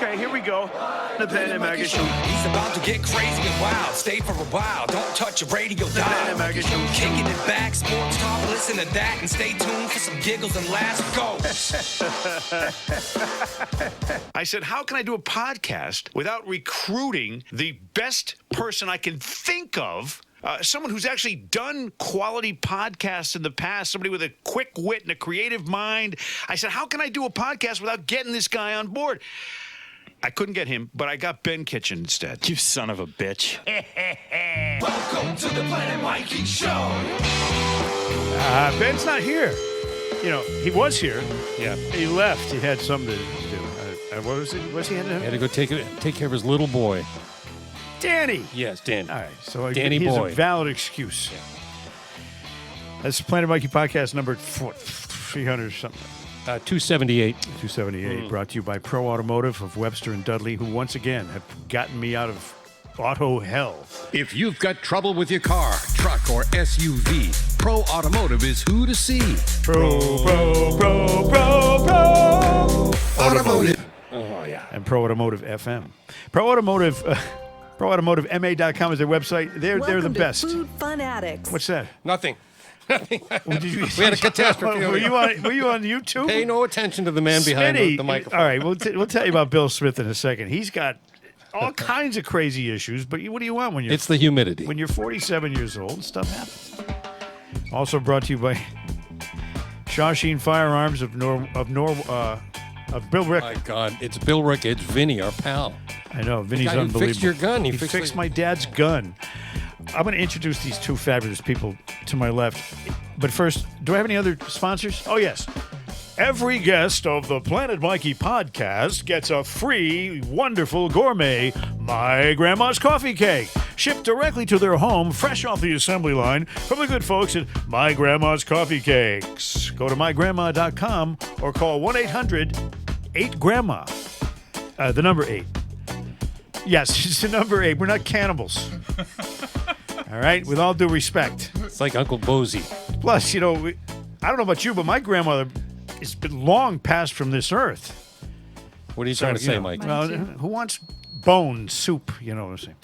Okay, here we go. The Pen and Maggie Show. He's about to get crazy and wild. Stay for a while. Don't touch your radio dial. Pen and Maggie Show. Kicking it back, sports talk. Listen to that and stay tuned for some giggles and laughs. Go. I said, how can I do a podcast without recruiting the best person I can think of? Someone who's actually done quality podcasts in the past, somebody with a quick wit and a creative mind. I said, how can I do a podcast without getting this guy on board? I couldn't get him, but I got Ben Kitchen instead. You son of a bitch. Welcome to the Planet Mikey Show. Ben's not here. You know, he was here. Yeah. He left. He had something to do. What was it? What's he had to do? He had to go take care of his little boy. Danny. Yes, Danny. All right. So Danny he's boy. a valid excuse. Yeah. That's Planet Mikey podcast number 300 or something. 278. 278, brought to you by Pro Automotive of Webster and Dudley, who once again have gotten me out of auto hell. If you've got trouble with your car, truck, or SUV, Pro Automotive is who to see. Pro Automotive. Oh, yeah. And Pro Automotive FM. Pro Automotive, ProAutomotiveMA.com is their website. They're the best. Food Fun Addicts. What's that? Nothing. We had a catastrophe. Were you on YouTube? Pay no attention to the man behind the microphone. All right, we'll tell you about Bill Smith in a second. He's got all kinds of crazy issues, but what do you want when you're... It's the humidity. When you're 47 years old, stuff happens. Also brought to you by Shawsheen Firearms of Bill Rick. My God, it's Bill Rick. It's Vinny, our pal. I know, Vinny's guy who unbelievable. fixed your gun. He fixed my dad's gun. I'm going to introduce these two fabulous people to my left. But first, do I have any other sponsors? Oh, yes. Every guest of the Planet Mikey podcast gets a free, wonderful gourmet My Grandma's Coffee Cake, shipped directly to their home, fresh off the assembly line from the good folks at My Grandma's Coffee Cakes. Go to mygrandma.com or call 1-800-8-GRANDMA. The number 8. Yes, it's the number 8. We're not cannibals. All right? With all due respect. It's like Uncle Bozy. Plus, you know, I don't know about you, but my grandmother has been long passed from this earth. What are you trying to say, Mike? Well, who wants bone soup? You know what I'm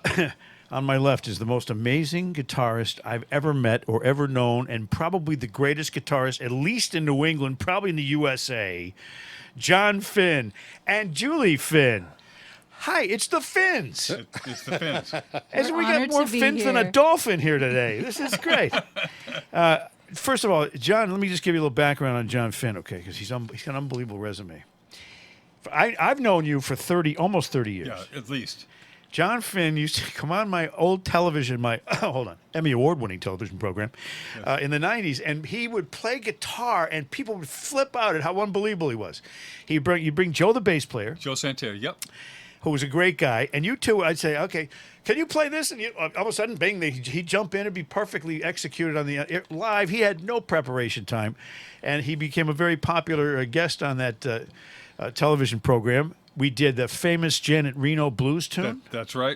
saying. On my left is the most amazing guitarist I've ever met or ever known, and probably the greatest guitarist, at least in New England, probably in the USA, Jon Finn and Julie Finn. Hi, it's the Finns. It's the Finns. As we got more fins than a dolphin here today. This is great. First of all, Jon, let me just give you a little background on Jon Finn, okay? Because he's got an unbelievable resume. I've known you for almost 30 years. Yeah, at least. Jon Finn used to come on my old television, Emmy Award-winning television program in the 90s, and he would play guitar, and people would flip out at how unbelievable he was. You'd bring Joe, the bass player. Joe Santerre, yep. Who was a great guy, and you two, I'd say, okay, can you play this? And all of a sudden, bing, he'd jump in and be perfectly executed on the live. He had no preparation time, and he became a very popular guest on that television program. We did the famous Janet Reno blues tune. That's right.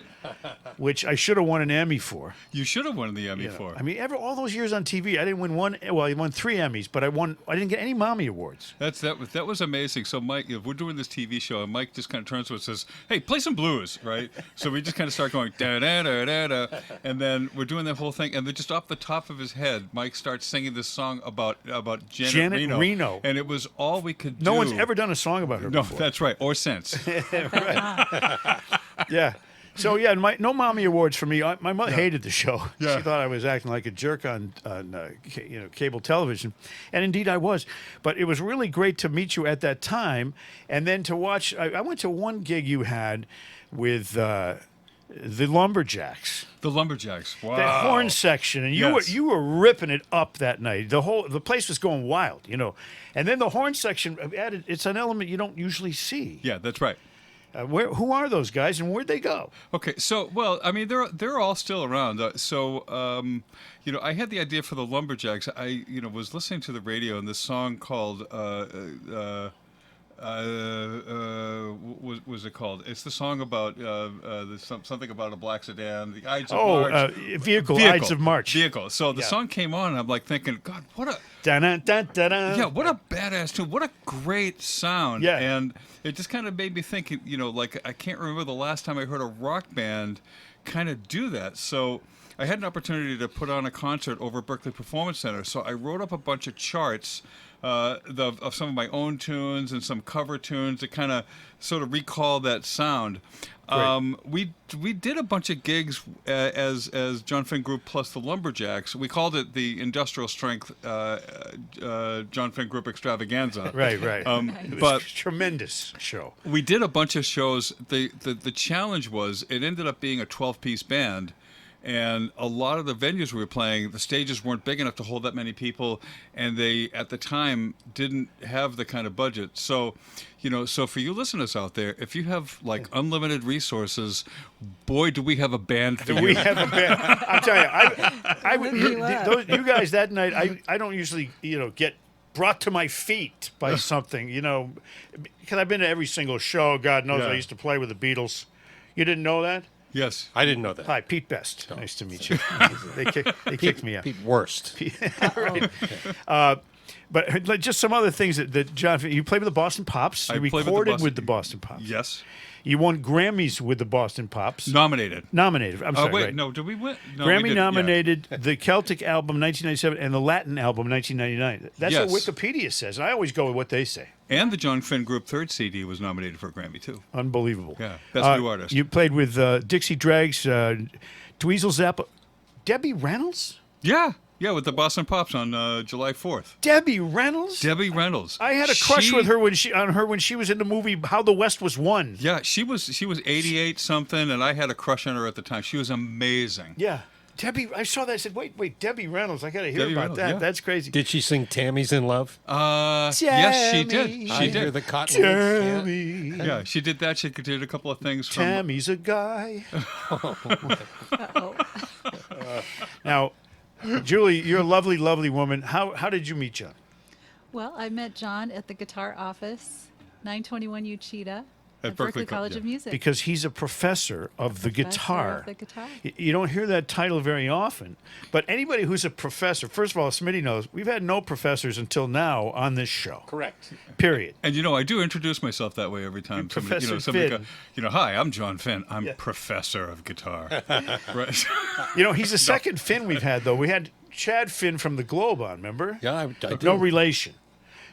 Which I should have won an Emmy for. You should have won the Emmy for. I mean, all those years on TV, I didn't win one. Well, I won 3 Emmys, but I didn't get any Mommy Awards. That was amazing. So Mike, if we're doing this TV show, and Mike just kind of turns to us and says, "Hey, play some blues," right? So we just kind of start going da da da da da, and then we're doing that whole thing, and then just off the top of his head, Mike starts singing this song about Janet Reno, and it was all we could do. No one's ever done a song about her before. That's right, or since. Right. Yeah. So yeah, no Mommy Awards for me. My mother hated the show. Yeah. She thought I was acting like a jerk on cable television, and indeed I was. But it was really great to meet you at that time, and then to watch. I went to one gig you had with the Lumberjacks. The Lumberjacks. Wow. That horn section, and you were ripping it up that night. The place was going wild, you know. And then the horn section added. It's an element you don't usually see. Yeah, that's right. Who are those guys, and where'd they go? Okay, so I mean, they're all still around. I had the idea for the Lumberjacks. I was listening to the radio, and this song called what was it called? It's the song about something about a black sedan, the Ides of March. Vehicle, Ides of March. Vehicle. So the song came on, and I'm like thinking, God, what Da-da-da-da-da. Yeah, what a badass tune. What a great sound. Yeah. And it just kind of made me think, like I can't remember the last time I heard a rock band kind of do that. So I had an opportunity to put on a concert over at Berklee Performance Center. So I wrote up a bunch of charts of some of my own tunes and some cover tunes to kind of sort of recall that sound. We did a bunch of gigs as Jon Finn Group plus the Lumberjacks. We called it the Industrial Strength Jon Finn Group Extravaganza. Right. It was But a tremendous show. we did a bunch of shows. The challenge was it ended up being a 12-piece band. And a lot of the venues we were playing, the stages weren't big enough to hold that many people, and they, at the time, didn't have the kind of budget. So, so for you listeners out there, if you have like unlimited resources, boy, do we have a band for you. We have a band. I'll tell you, you guys that night, I don't usually, get brought to my feet by something, because I've been to every single show. God knows I used to play with the Beatles. You didn't know that? Yes. I didn't know that. Hi, Pete Best. Nice to meet you. They kicked me out. Pete Worst. Right. But just some other things that Jon, you played with the Boston Pops. You recorded with the Boston Pops. Yes. You won Grammys with the Boston Pops. Nominated. I'm sorry. Wait, right. no, did we win? No, Grammy we didn't. nominated the Celtic album 1997 and the Latin album 1999. That's Yes. what Wikipedia says. And I always go with what they say. And the Jon Finn Group third CD was nominated for a Grammy, too. Unbelievable. Yeah, best new artist. You played with Dixie Dregs, Dweezil Zappa, Debbie Reynolds? Yeah, with the Boston Pops on July 4th. Debbie Reynolds? Debbie Reynolds. I had a crush with her when she was in the movie How the West Was Won. Yeah, she was 88 something, and I had a crush on her at the time. She was amazing. Yeah. Debbie, I saw that. I said, wait, Debbie Reynolds. I got to hear Debbie about Reynolds, that. yeah. That's crazy. Did she sing Tammy's in Love? Yes, she did. She I hear did. the cotton. Yeah. Tammy. Yeah, she did that. She did a couple of things from. Tammy's a guy. Now, Julie, you're a lovely, lovely woman. How did you meet Jon? Well, I met Jon at the guitar office, 921 Uchida, At Berklee Berklee College yeah. of Music. Because he's a professor of the Professor guitar. of the guitar. You don't hear that title very often. But anybody who's a professor, first of all, Smitty knows, we've had no professors until now on this show. Correct. Period. And I do introduce myself that way every time. Professor somebody Finn. Hi, I'm Jon Finn. I'm professor of guitar. Right. He's the second Finn we've had, though. We had Chad Finn from the Globe on, remember? Yeah, I do. No relation.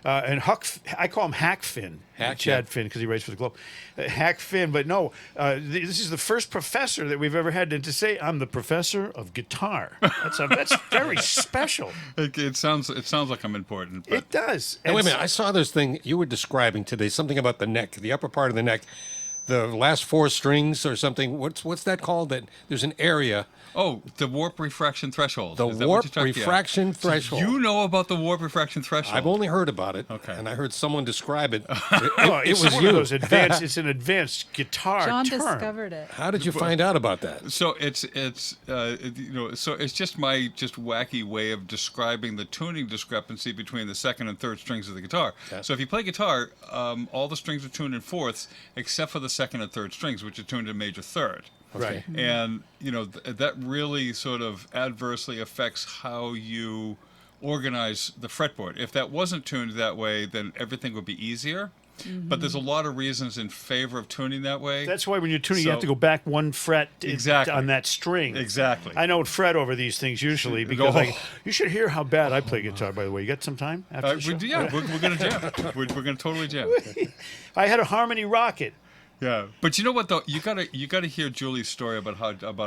And Huck, I call him Hack Finn. Chad yeah. Finn, because he writes for the Globe. Hack Finn, but no, this is the first professor that we've ever had to say, I'm the professor of guitar. That's very special. It sounds like I'm important. But It does. Now, wait a minute. I saw this thing you were describing today, something about the neck, the upper part of the neck, the last four strings or something. What's that called? That there's an area. Oh, the warp refraction threshold. The Is that what warp you're talking- refraction yeah. threshold. You know about the warp refraction threshold. I've only heard about it. Okay. And I heard someone describe it. It It was one you. of those advanced. It's an advanced guitar Jon term. discovered it. How did you find out about that? So it's just my wacky way of describing the tuning discrepancy between the second and third strings of the guitar. Yes. So if you play guitar, all the strings are tuned in fourths except for the second and third strings, which are tuned in major third. Right. And that really sort of adversely affects how you organize the fretboard. If that wasn't tuned that way, then everything would be easier. But there's a lot of reasons in favor of tuning that way. That's why when you're tuning, you So- have to go back one fret Exactly. on that string. Exactly. I don't fret over these things usually because you should hear how bad I play guitar, by the way. You got some time after the show? we're going to jam. We're going to totally jam. I had a Harmony Rocket. Yeah, but you know what though? You gotta hear Julie's story about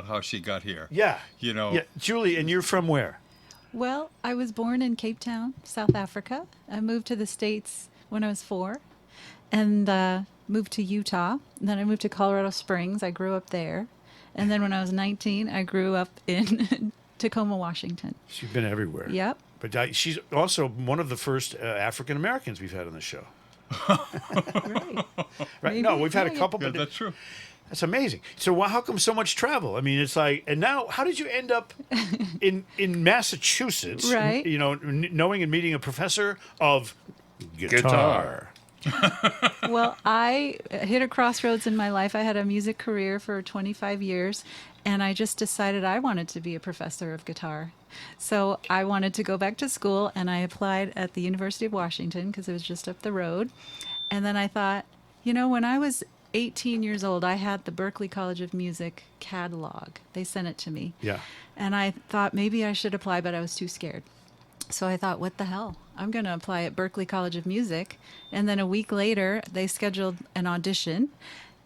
how she got here. Yeah. Yeah, Julie, and you're from where? Well, I was born in Cape Town, South Africa. I moved to the States when I was 4 and moved to Utah. And then I moved to Colorado Springs. I grew up there. And then when I was 19, I grew up in Tacoma, Washington. She's been everywhere. Yep. But she's also one of the first African Americans we've had on the show. Right. Right? No, we've had a couple, Yeah, but that's true. that's amazing. So how come so much travel? I mean, it's like, and now how did you end up in Massachusetts? Right. Knowing and meeting a professor of guitar. Well, I hit a crossroads in my life. I had a music career for 25 years, And I just decided I wanted to be a professor of guitar. So I wanted to go back to school, and I applied at the University of Washington because it was just up the road. And then I thought, when I was 18 years old, I had the Berklee College of Music catalog. They sent it to me. Yeah. And I thought maybe I should apply, but I was too scared. So I thought, what the hell? I'm going to apply at Berklee College of Music. And then a week later, they scheduled an audition,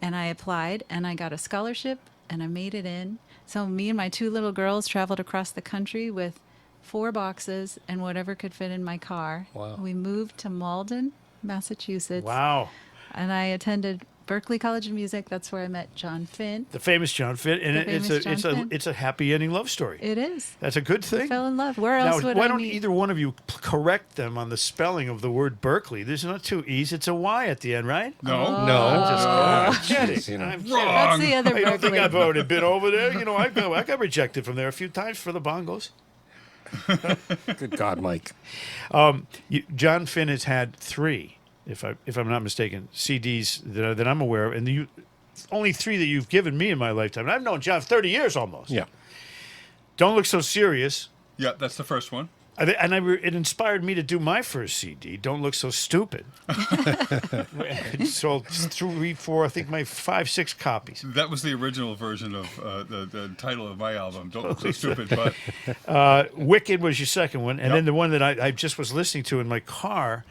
and I applied, and I got a scholarship, and I made it in. So me and my 2 little girls traveled across the country with 4 boxes and whatever could fit in my car. Wow. We moved to Malden, Massachusetts. Wow. And I attended Berklee College of Music. That's where I met Jon Finn. The famous Jon Finn, and The famous Jon Finn. it's a happy ending love story. It is. That's a good thing. Fell in love. Where Now, else would why I don't meet? either one of you correct them on the spelling of the word Berklee? There's not 2 E's. It's a Y at the end, right? No. No. I'm jeez, kidding. I'm kidding. That's the other I don't think I've Berklee. already been over there. I got rejected from there a few times for the bongos. Good God, Mike. Jon Finn has had 3, if I'm not mistaken, CDs that I'm aware of, and only 3 that you've given me in my lifetime. And I've known Jon 30 years almost. Yeah. Don't Look So Serious. Yeah, that's the first one. It inspired me to do my first CD, Don't Look So Stupid. It sold 3, 4, I think my 5, 6 copies. That was the original version of the title of my album. Don't Look So Stupid. But Wicked was your second one. And then the one that I just was listening to in my car.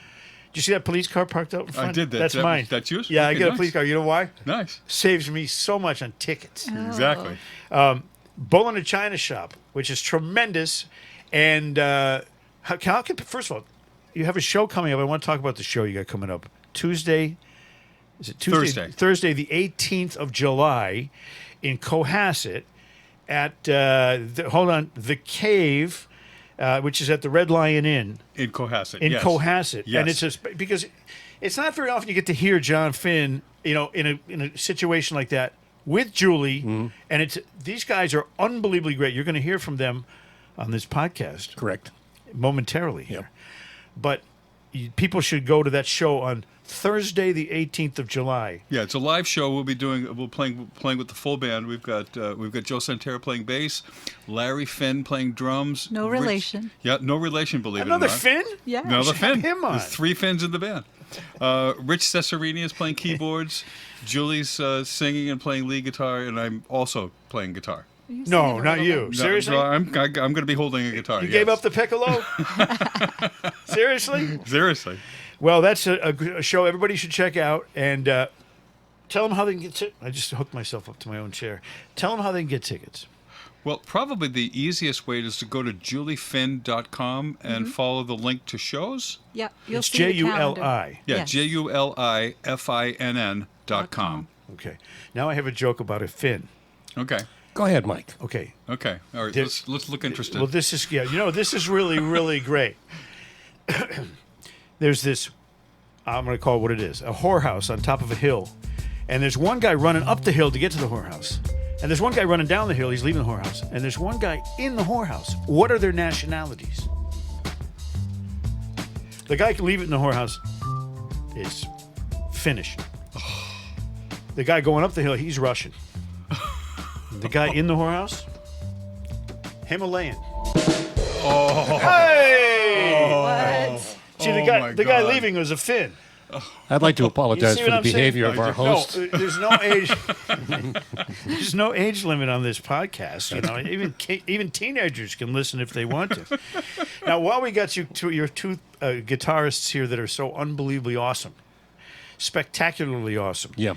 Did you see that police car parked out in front? I did that. That's mine. That's yours? Yeah, I Okay, get a nice. police car. You know why? Nice. Saves me so much on tickets. Exactly. Bull in a China Shop, which is tremendous. And first of all, you have a show coming up. I want to talk about the show you got coming up. Tuesday, is it Tuesday? Thursday, the 18th of July in Cohasset at, The Cave, which is at the Red Lion Inn. In Cohasset. In yes. Cohasset. Yes. And it's because it's not very often you get to hear Jon Finn, in a situation like that with Julie. And these guys are unbelievably great. You're going to hear from them on this podcast. Correct. Momentarily here. But people should go to that show on Thursday, the 18th of July. Yeah, it's a live show. We'll be playing with the full band. We've got Joe Santera playing bass, Larry Finn playing drums. No relation. No relation. Believe Another it or not. Finn? Yeah. Another Have Finn. him on. There's 3 Finns in the band. Rich Cesarini is playing keyboards. Julie's singing and playing lead guitar, and I'm also playing guitar. You No, singing a not little you. bit. Seriously? No, I'm going to be holding a guitar. You yes. gave up the piccolo? Seriously? Seriously. Well, that's a show everybody should check out. And tell them how they can get tickets. I just hooked myself up to my own chair. Tell them how they can get tickets. Well, probably the easiest way is to go to juliefinn.com and follow the link to shows. Yeah, you'll It's see the calendar. Juli. Yeah, Yes. JULIFINN.com. Okay. Now I have a joke about a Finn. Okay. Go ahead, Mike. Okay. Okay. All right. There- Let's look interested. Well, this is this is really really great. There's this, I'm going to call it what it is, a whorehouse on top of a hill, and there's one guy running up the hill to get to the whorehouse, and there's one guy running down the hill. He's leaving the whorehouse, and there's one guy in the whorehouse. What are their nationalities? The guy leaving the whorehouse is Finnish. The guy going up the hill, he's Russian. The guy in the whorehouse, Himalayan. oh. Hey! What? See, Oh my the guy God. leaving was a Finn. I'd like to apologize see for what the I'm saying? behavior of our No, host. there's no age. There's no age limit on this podcast. Even teenagers can listen if they want to. Now, while we got your 2 guitarists here that are so unbelievably awesome, spectacularly awesome. Yeah.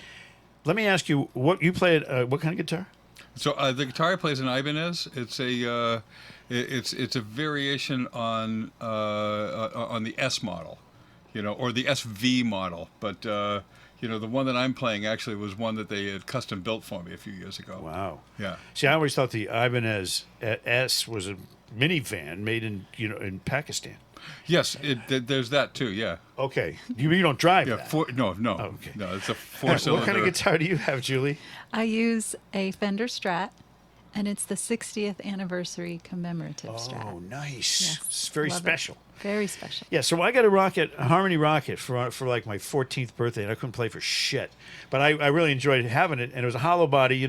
Let me ask you, what you play? What kind of guitar? So the guitar plays an Ibanez. It's a variation on the S model, or the SV model. But the one that I'm playing actually was one that they had custom built for me a few years ago. Wow. Yeah. See, I always thought the Ibanez S was a minivan made in Pakistan. Yes, there's that too. Yeah. Okay, you don't drive Yeah. that. No. Okay. No, it's a 4-cylinder. What kind of guitar do you have, Julie? I use a Fender Strat, and it's the 60th anniversary commemorative Oh, Strat. nice. Yes, It's very love it. special. Very special. Yeah, so I got a Harmony Rocket for like my 14th birthday, and I couldn't play for shit. But I really enjoyed having it, and it was a hollow body,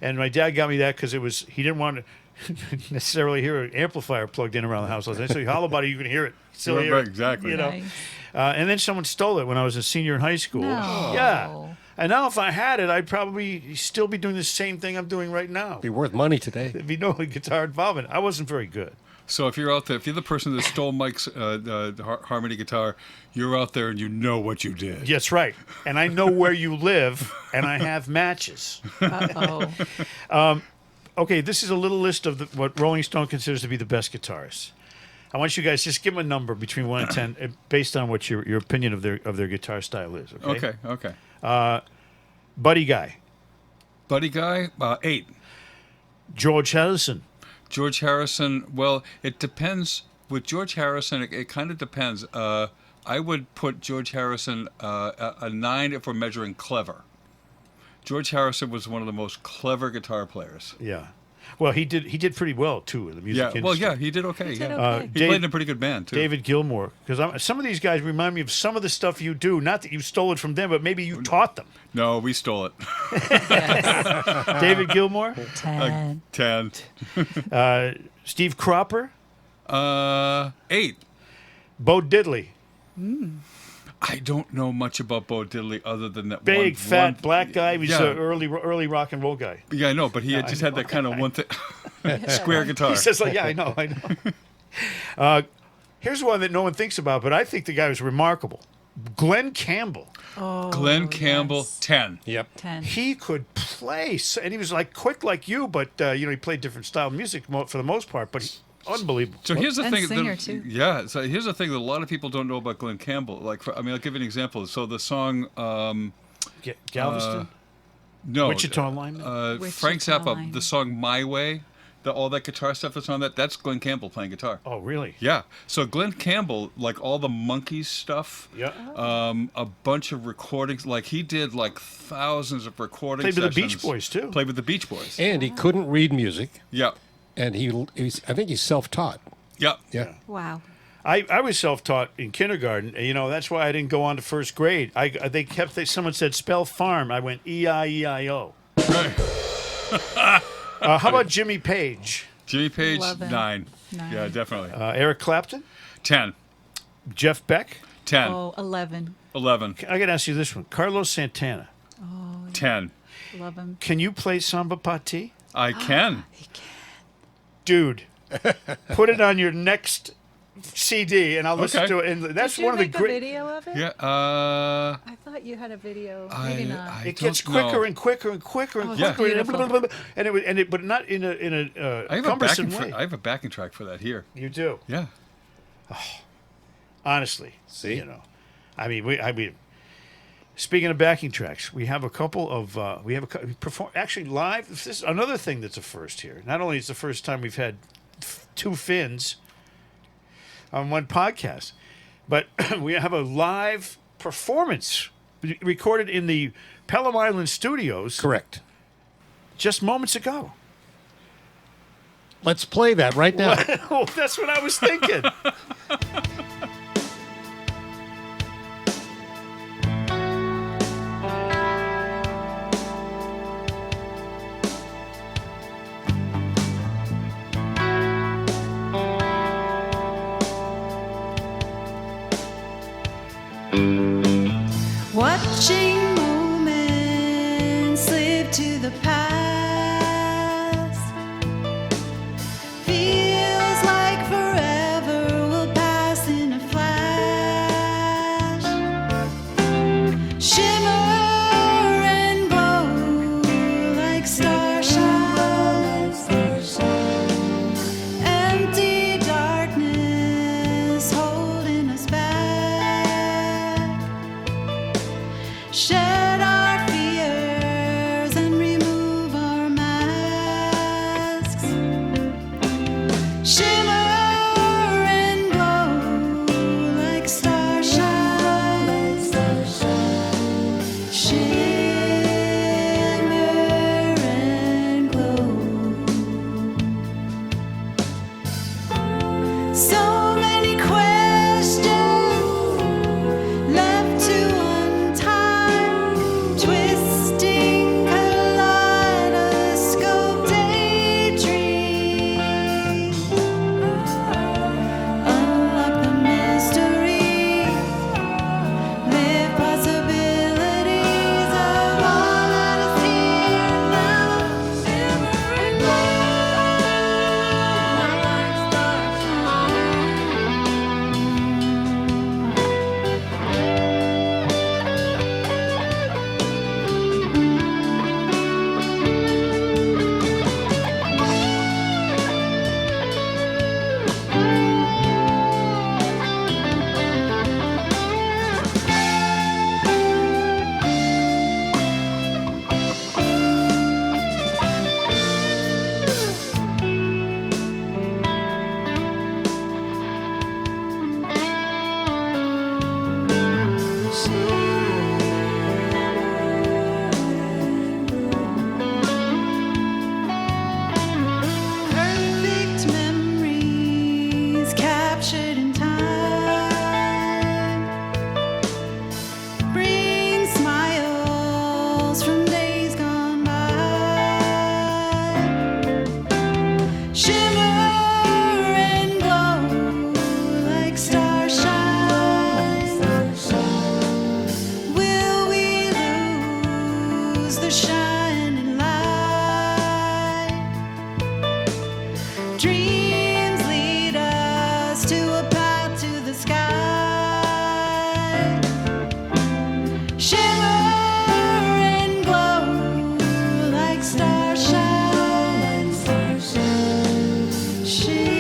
And my dad got me that because he didn't want to necessarily hear an amplifier plugged in around the house. I said, so you holler about it, you can hear it. Still hear Right, it, exactly. You know. Nice. And then someone stole it when I was a senior in high school. No. Yeah. And now if I had it, I'd probably still be doing the same thing I'm doing right now. Be worth money today. There'd be no guitar involvement. I wasn't very good. So if you're out there, if you're the person that stole Mike's harmony guitar, you're out there and you know what you did. That's right. And I know where you live, and I have matches. Uh-oh. Okay, this is a little list of what Rolling Stone considers to be the best guitarists. I want you guys just give them a number between 1 and 10 based on what your opinion of their guitar style is. Okay. Okay. Buddy Guy, Buddy Guy, 8. George Harrison, George Harrison, well, it depends. With George Harrison, it kind of depends. I would put George Harrison a 9 if we're measuring clever. George Harrison was one of the most clever guitar players. Yeah. Well, he did pretty well too in the music industry. Well, yeah, he did okay. He did yeah. okay. He played in a pretty good band too. David Gilmour, because some of these guys remind me of some of the stuff you do. Not that you stole it from them, but maybe you taught them. No, we stole it. David Gilmour, 10. 10. Steve Cropper, 8. Bo Diddley, I don't know much about Bo Diddley other than that big one, fat black guy. He was Yeah. an early rock and roll guy. Yeah, I know, but he had just had that kind of one thing. Square guitar. He says like, yeah, I know. Here's one that no one thinks about, but I think the guy was remarkable. Glenn Campbell. Glenn Campbell, yes. 10. Yep. 10. He could play, and he was like quick like you, but he played different style of music for the most part. But unbelievable. So here's the And thing. singer, too. Yeah. So here's the thing that a lot of people don't know about Glenn Campbell. Like, I'll give you an example. So the song, Galveston, no, Wichita Lineman. Frank Wichita Zappa, Lineman. the song "My Way," all that guitar stuff that's on that's Glenn Campbell playing guitar. Oh, really? Yeah. So Glenn Campbell, like all the Monkees stuff, Yeah. a bunch of recordings. Like he did like thousands of recording Played with the sessions. Beach Boys too. Played with the Beach Boys. And he couldn't read music, Yeah. and I think he's self-taught. Yeah. Yeah. Wow. I was self-taught in kindergarten. That's why I didn't go on to first grade. Someone said spell farm. I went E-I-E-I-O. How about Jimmy Page? Jimmy Page, 11. 9. 9. Yeah, definitely. Eric Clapton? 10. Jeff Beck? 10. Oh, 11. 11. I got to ask you this one. Carlos Santana. 10. Love him. Can you play Samba Pati? I can. Dude, put it on your next CD and I'll listen Okay. to it. And that's Did you one of the make a great. video of it? Yeah. I thought you had a video. Maybe not. It gets don't know. quicker and quicker and quicker and Oh, quicker, it's and, beautiful. but not in a I have cumbersome way. I have a backing track for that here. You do, Yeah. honestly. See? I mean, speaking of backing tracks, we have a couple of actually live. This is another thing that's a first here. Not only is it the first time we've had two Finns on one podcast, but we have a live performance recorded in the Pelham Island studios Correct. just moments ago. Let's play that right now. Oh, that's what I was thinking. Watching moments slip to the past feels like forever will pass in a flash. Shimmer and glow like starshine. Empty darkness holding us back. Shed our fears and remove our masks. Shimmer and glow like starshine. Shimmer and glow. So many questions left to untie. lose the shining light. Dreams lead us to a path to the sky. Shimmer and glow like starshine. Shimmer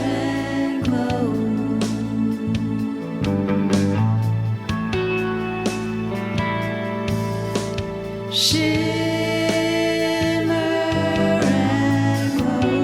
and glow. Shimmer and glow.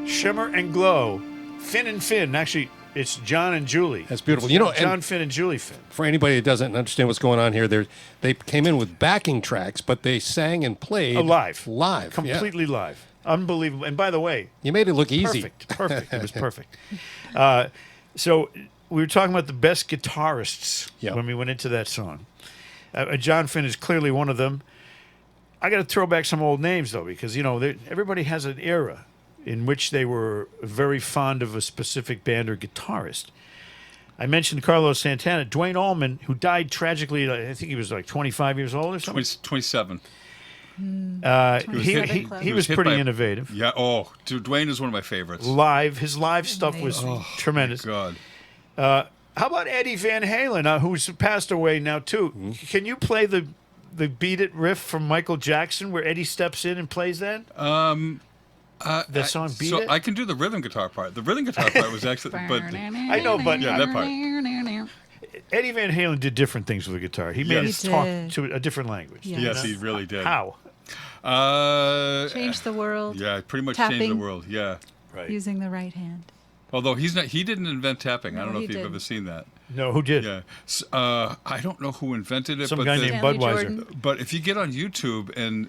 Shimmer and Glow, Finn and Finn. Actually, it's Jon and Julie. That's beautiful. It's You know, Jon and- Finn and Julie Finn. For anybody that doesn't understand what's going on here, they came in with backing tracks, but they sang and played Live. Live. Yeah. Completely live. Unbelievable. And by the way, You made it look easy. Perfect. It was perfect. So we were talking about the best guitarists Yeah. when we went into that song. Jon Finn is clearly one of them. I got to throw back some old names, though, because, you know, everybody has an era in which they were very fond of a specific band or guitarist. I mentioned Carlos Santana. Duane Allman, who died tragically, I think he was like 25 years old or something. 27. He was hit pretty by- innovative. Yeah. Oh, dude, Dwayne is one of my favorites. His live stuff was tremendous. God. How about Eddie Van Halen, who's passed away now too? Mm-hmm. Can you play the Beat It riff from Michael Jackson where Eddie steps in and plays that? The song Beat So It? I can do the rhythm guitar part. The rhythm guitar part was actually, but I know, but Yeah, that part. Eddie Van Halen did different things with the guitar. He made Yes. it He talk did. to a different language. Yeah. yes, he really did. How? Change the world. Yeah, pretty much changed the Tapping. world. Yeah. Right. Using the right hand. Although he didn't invent tapping. I No, don't know he if you've didn't. ever seen that. No, who did? Yeah. I don't know who invented it, Some but guy the- named Stanley Budweiser. Jordan. But if you get on YouTube and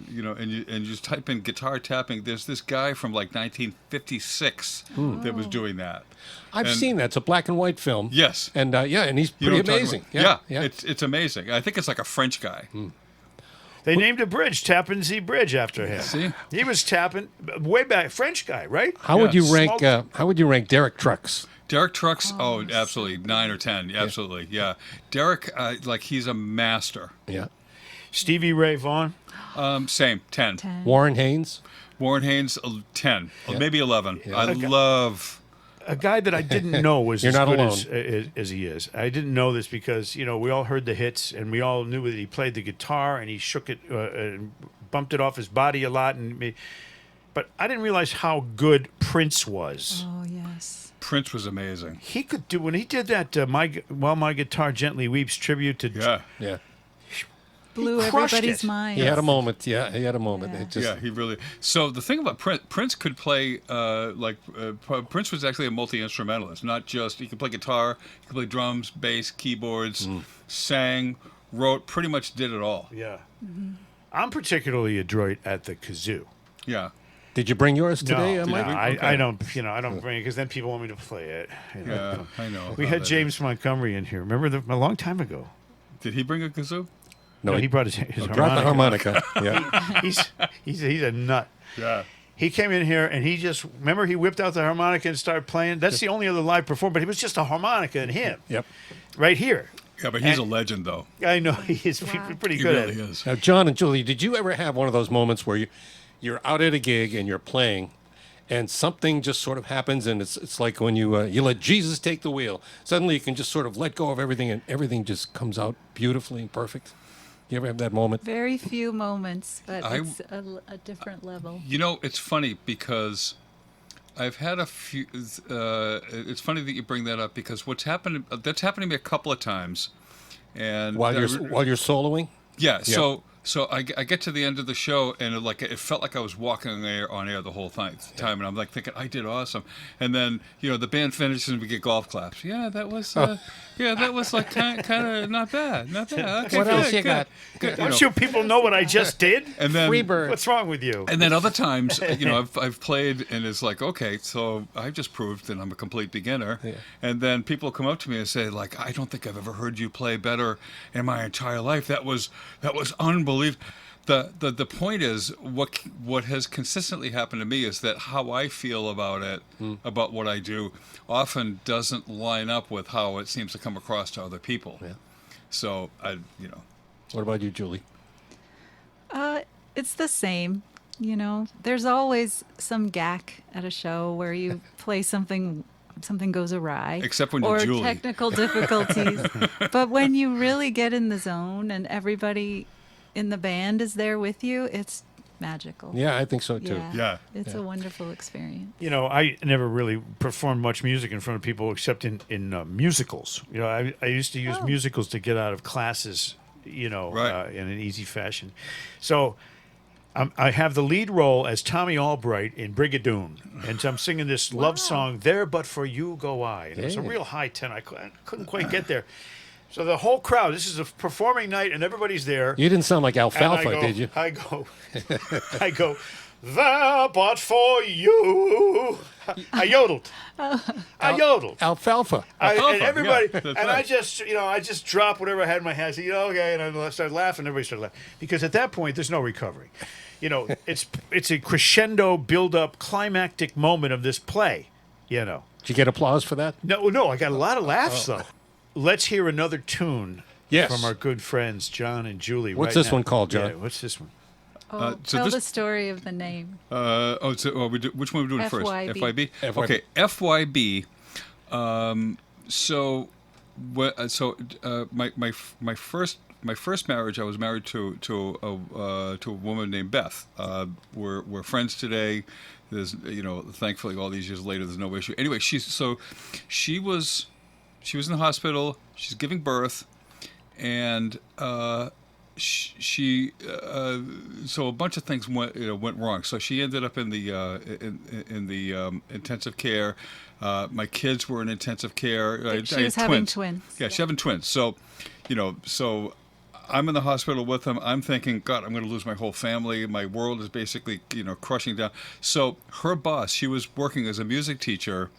you just type in guitar tapping, there's this guy from like 1956 that was doing that. I've And- seen that. It's a black and white film. Yes. And and he's You know pretty what I'm talking amazing. about? Yeah. It's amazing. I think it's like a French guy. They named a bridge Tappan Zee Bridge after him. See? He was tapping way back, French guy, right? How would you Yeah. rank? Small- How would you rank Derek Trucks? Derek Trucks, absolutely, 9 or 10, absolutely, yeah. Derek, he's a master. Yeah. Stevie Ray Vaughan. Same, 10. 10. Warren Haynes. Warren Haynes, 10, maybe 11. Yeah. I love... A guy that I didn't know was You're as not good alone. as he is. I didn't know this because, we all heard the hits and we all knew that he played the guitar and he shook it and bumped it off his body a lot. But I didn't realize how good Prince was. Oh, yes. Prince was amazing. He could do, when he did that While My Guitar Gently Weeps tribute to... Yeah. Blew crushed everybody's it. mind. He had a moment. Yeah, he had a moment. Yeah. It just, Yeah, he really. So the thing about Prince could play Prince was actually a multi-instrumentalist. Not just he could play guitar, he could play drums, bass, keyboards, sang, wrote, pretty much did it all. Yeah. Mm-hmm. I'm particularly adroit at the kazoo. Yeah. Did you bring yours today, no, Mike? I don't. I don't bring it because then people want me to play it. Yeah, I know. We how had that James Montgomery in here. Remember a long time ago? is. Did he bring a kazoo? No, he brought his Brought the harmonica. harmonica. Yeah. He's a nut. Yeah. He came in here and he just remember he whipped out the harmonica and started playing. That's the only other live performer, but he was just a harmonica and him. Yep. Right here. Yeah, but he's a legend, though. I know he is pretty He good really at it. is. Now, Jon and Julie, did you ever have one of those moments where you're out at a gig and you're playing, and something just sort of happens, and it's like when you let Jesus take the wheel. Suddenly, you can just sort of let go of everything, and everything just comes out beautifully and perfect. You ever have that moment? Very few moments, but I- it's a different level. You know, it's funny because I've had a few. It's funny that you bring that up because that's happened to me a couple of times, and While you're soloing? yeah. So I get to the end of the show and it felt like I was walking on air the whole time, and I'm like thinking I did awesome, and then the band finishes and we get golf claps. Yeah, that was like kind of not bad. Okay, What else good, you good, got? Good, Don't you people know what I just did? and then Freebird. What's wrong with you? and then other times, I've played and it's like, okay, so I've just proved that I'm a complete beginner. Yeah. And then people come up to me and say, like, I don't think I've ever heard you play better in my entire life. That was unbelievable. The point is, what has consistently happened to me is that how I feel about it, about what I do, often doesn't line up with how it seems to come across to other people. Yeah. So What about you, Julie? It's the same. There's always some gack at a show where you play something goes awry. Except when you're or Julie. technical difficulties. But when you really get in the zone and everybody in the band is there with you, it's magical. Yeah, I think so too. Yeah. It's a wonderful experience. I never really performed much music in front of people except in musicals. I used to use musicals to get out of classes, Right. in an easy fashion. So I have the lead role as Tommy Albright in Brigadoon, and I'm singing this love song, There But For You Go I. And it was a Yeah. real high tenor. I couldn't quite get there. So the whole crowd, this is a performing night, and everybody's there. You didn't sound like And Alfalfa, I go, did you? I go, there but for you. I yodeled. I yodeled. Alfalfa. And Alfalfa, everybody, yeah, that's and right. I just dropped whatever I had in my hand. I said, okay, and I started laughing. Everybody started laughing because at that point, there's no recovery. It's a crescendo, build-up, climactic moment of this play. Did you get applause for that? No, I got a lot of laughs though. Let's hear another tune Yes. from our good friends Jon and Julie. What's right this now. one called, Jon? Yeah, what's this one? Oh, so tell this- the story of the name. Which one are we doing first? FYB. FYB? FYB. Okay, FYB. My first marriage, I was married to a woman named Beth. We're friends today. There's thankfully all these years later, there's no issue. Anyway, she was in the hospital. She's giving birth, and so a bunch of things went wrong. So she ended up in the intensive care. My kids were in intensive care. She was having twins. Yeah, she's having twins. So, so I'm in the hospital with them. I'm thinking, God, I'm going to lose my whole family. My world is basically, crushing down. So her boss, she was working as a music teacher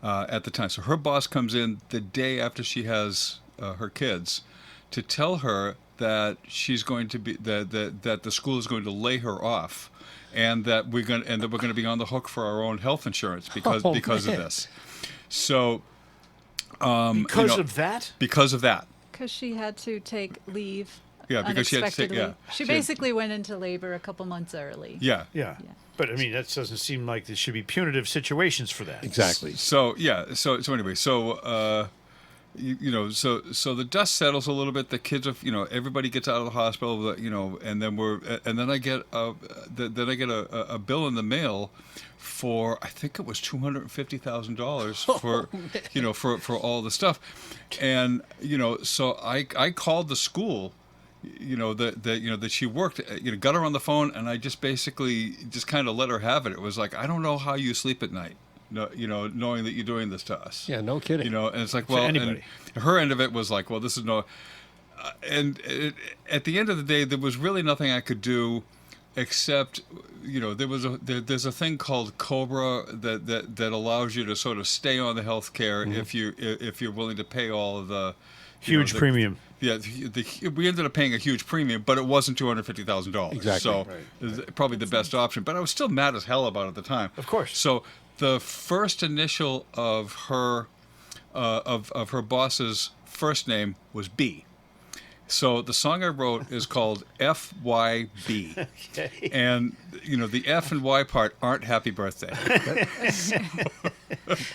at the time. So her boss comes in the day after she has her kids to tell her that she's going to be that the school is going to lay her off, and that we're going to be on the hook for our own health insurance because of this. So Because of that? Because of that. Because she had to take leave. Yeah, because she had to take- unexpectedly. yeah. She She had- basically went into labor a couple months early. Yeah. Yeah. But I mean, that doesn't seem like there should be punitive situations for that. Exactly. So yeah. So anyway. So so the dust settles a little bit. The kids are, everybody gets out of the hospital. And then I get a bill in the mail for, I think it was $250,000 for all the stuff, and so I called the school. That she worked, got her on the phone, and I just basically just kind of let her have it. It was like, I don't know how you sleep at night, knowing that you're doing this to us. Yeah, no kidding. And it's like, well, anybody. and her end of it was like, well, this is no, at the end of the day, there was really nothing I could do, except, there's a thing called COBRA that allows you to sort of stay on the health care if you're willing to pay all of the Huge premium. Yeah, we ended up paying a huge premium, but it wasn't $250,000. Exactly. So it's probably the best option. But I was still mad as hell about it at the time. Of course. So the first initial of her her boss's first name was B. So the song I wrote is called FYB. Okay. And, the F and Y part aren't happy birthday.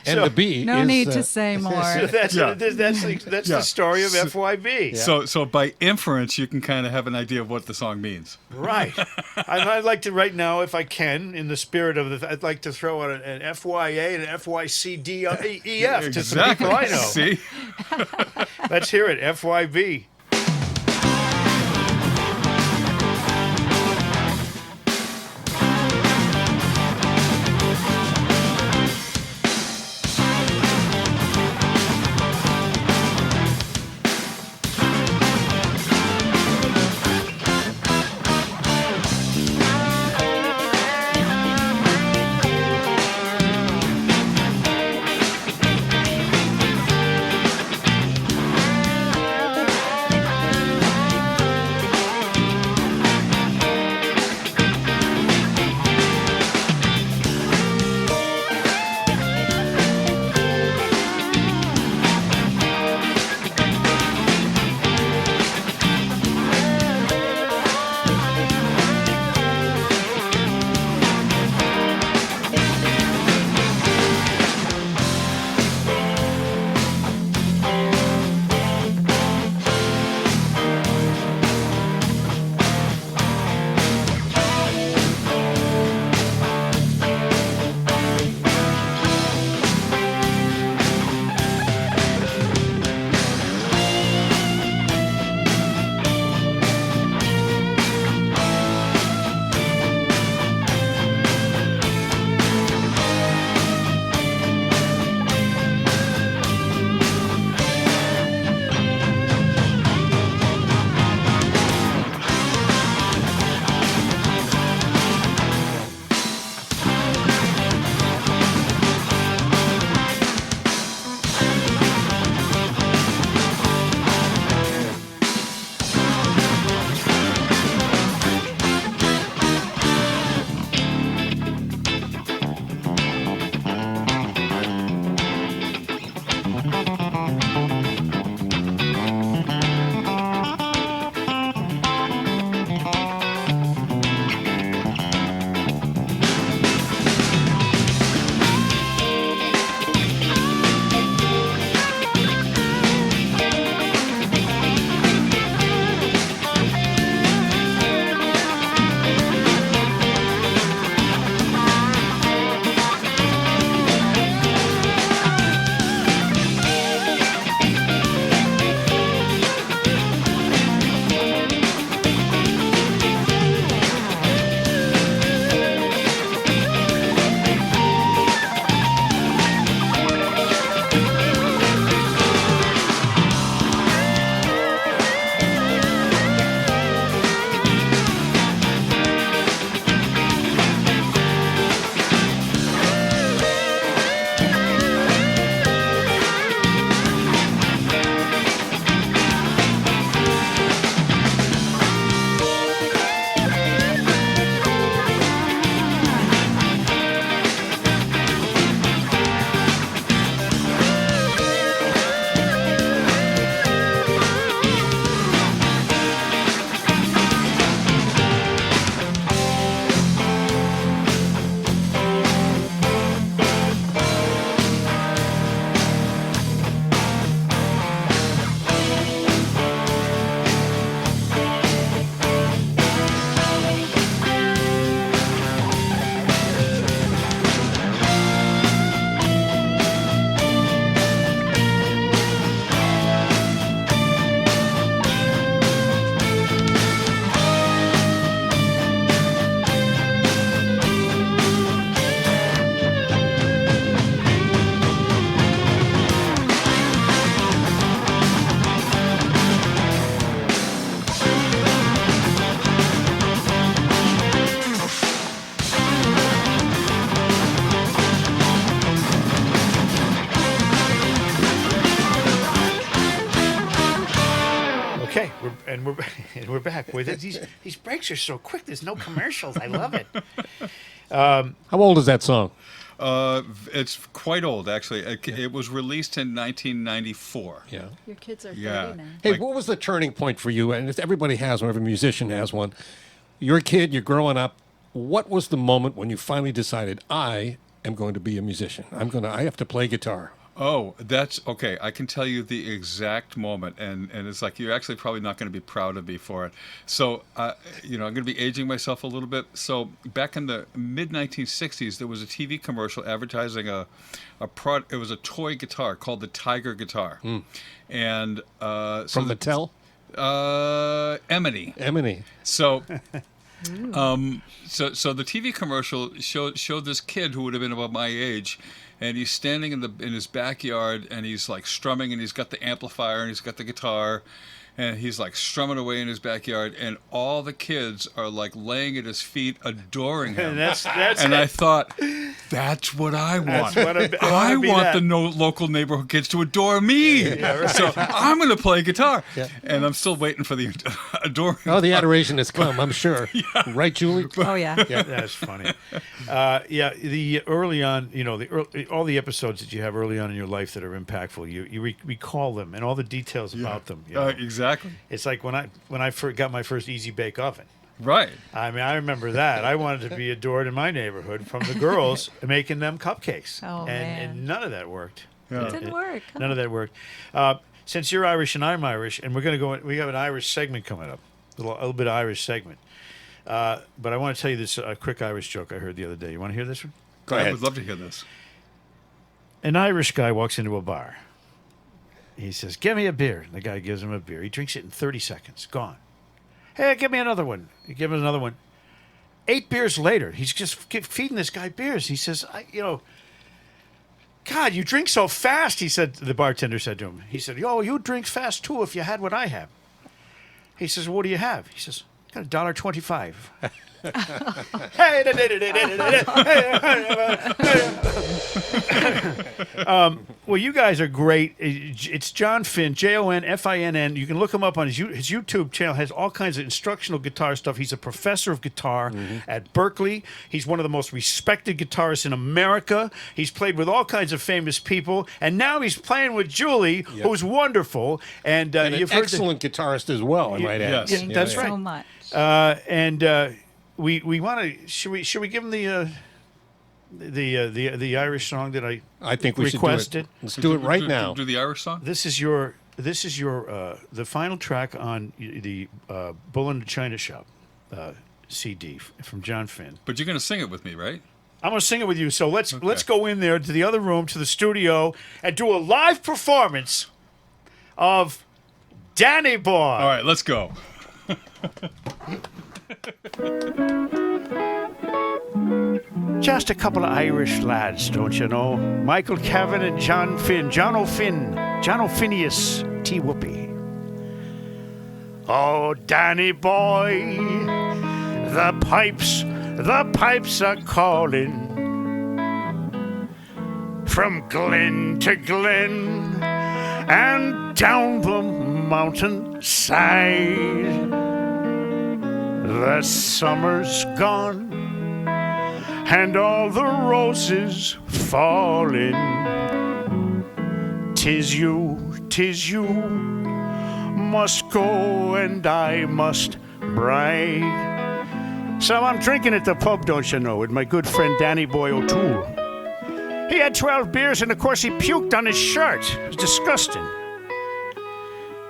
And the B No is, need to say more. So that's Yeah. that's the story of FYB. So by inference, you can kind of have an idea of what the song means. Right. I'd like to right now, if I can, in the spirit of I'd like to throw out an FYA and an FYCDEF to some people I know. See? Let's hear it. FYB. we're back. Boy, these breaks are so quick. There's no commercials. I love it. How old is that song? It's quite old, actually. It was released in 1994. Yeah. Your kids are 30 Yeah. now. Hey, what was the turning point for you? And everybody has one, every musician has one. You're a kid, you're growing up. What was the moment when you finally decided, I am going to be a musician? I have to play guitar. Oh, that's okay. I can tell you the exact moment, and it's like you're actually probably not going to be proud of me for it. So, I'm going to be aging myself a little bit. So, back in the mid 1960s, there was a TV commercial advertising it was a toy guitar called the Tiger guitar, and From Mattel? Emily. So. So the TV commercial showed this kid who would have been about my age, and he's standing in his backyard, and he's like strumming, and he's got the amplifier, and he's got the guitar, and he's like strumming away in his backyard, and all the kids are like laying at his feet, adoring him. And I thought, that's what I want. I want the local neighborhood kids to adore me. So I'm going to play guitar. Yeah. And I'm still waiting for the adoring. Oh, the adoration has come, I'm sure. Right, Julie? Oh, yeah. That's funny. The early on, all the episodes that you have early on in your life that are impactful, you recall them and all the details about them. Exactly. It's like when I got my first Easy Bake Oven. Right. I mean, I remember that. I wanted to be adored in my neighborhood from the girls making them cupcakes. Oh, and none of that worked. It didn't work. None of that worked. Since you're Irish and I'm Irish, and we're going to go, we have an Irish segment coming up, a little bit of Irish segment. But I want to tell you this quick Irish joke I heard the other day. You want to hear this one? Go ahead. I would love to hear this. An Irish guy walks into a bar. He says, "Give me a beer." And the guy gives him a beer. He drinks it in 30 seconds. Gone. "Hey, give me another one." He gives him another one. 8 beers later, he's just feeding this guy beers. He says, "God, you drink so fast," he said. The bartender said to him. He said, "Yo, you drink fast too if you had what I have." He says, "What do you have?" He says, "Got $1.25. Well, you guys are great. It's Jon Finn, JonFinn. You can look him up on his YouTube channel. Has all kinds of instructional guitar stuff. He's a professor of guitar at Berklee. He's one of the most respected guitarists in America. He's played with all kinds of famous people, and now he's playing with Julie, who's wonderful. And you've heard excellent guitarist as well, I might add. Yes. Thank that's you right. so much. We want to. Should we give him the Irish song that I think we requested? should do it. Let's do it right now. Do the Irish song? This is your the final track on the Bull in the China Shop CD from Jon Finn. But you're going to sing it with me, right? I'm going to sing it with you. So let's go in there to the other room, to the studio, and do a live performance of Danny Boy. All right, let's go. Just a couple of Irish lads, don't you know? Michael Cavan and Jon Finn. Jon O'Phineas T. Whoopi. Oh, Danny boy, the pipes are calling. From glen to glen and down the mountainside. The summer's gone and all the roses falling. 'Tis you must go and I must bride. So I'm drinking at the pub, don't you know, with my good friend Danny Boy O'Toole. He had 12 beers and of course he puked on his shirt. It was disgusting.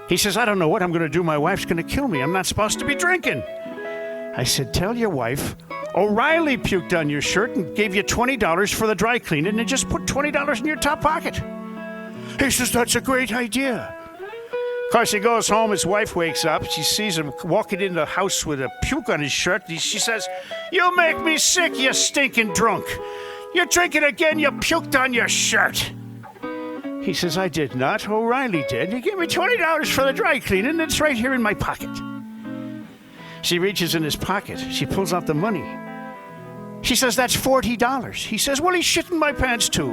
He says, "I don't know what I'm going to do. My wife's going to kill me. I'm not supposed to be drinking." I said, "Tell your wife O'Reilly puked on your shirt and gave you $20 for the dry cleaning and just put $20 in your top pocket." He says, "That's a great idea." Of course, he goes home. His wife wakes up. She sees him walking in the house with a puke on his shirt. She says, "You make me sick, you stinking drunk. You're drinking again. You puked on your shirt." He says, "I did not. O'Reilly did. He gave me $20 for the dry cleaning, and it's right here in my pocket." She reaches in his pocket. She pulls out the money. She says, "That's $40. He says, "Well, he's shitting my pants too."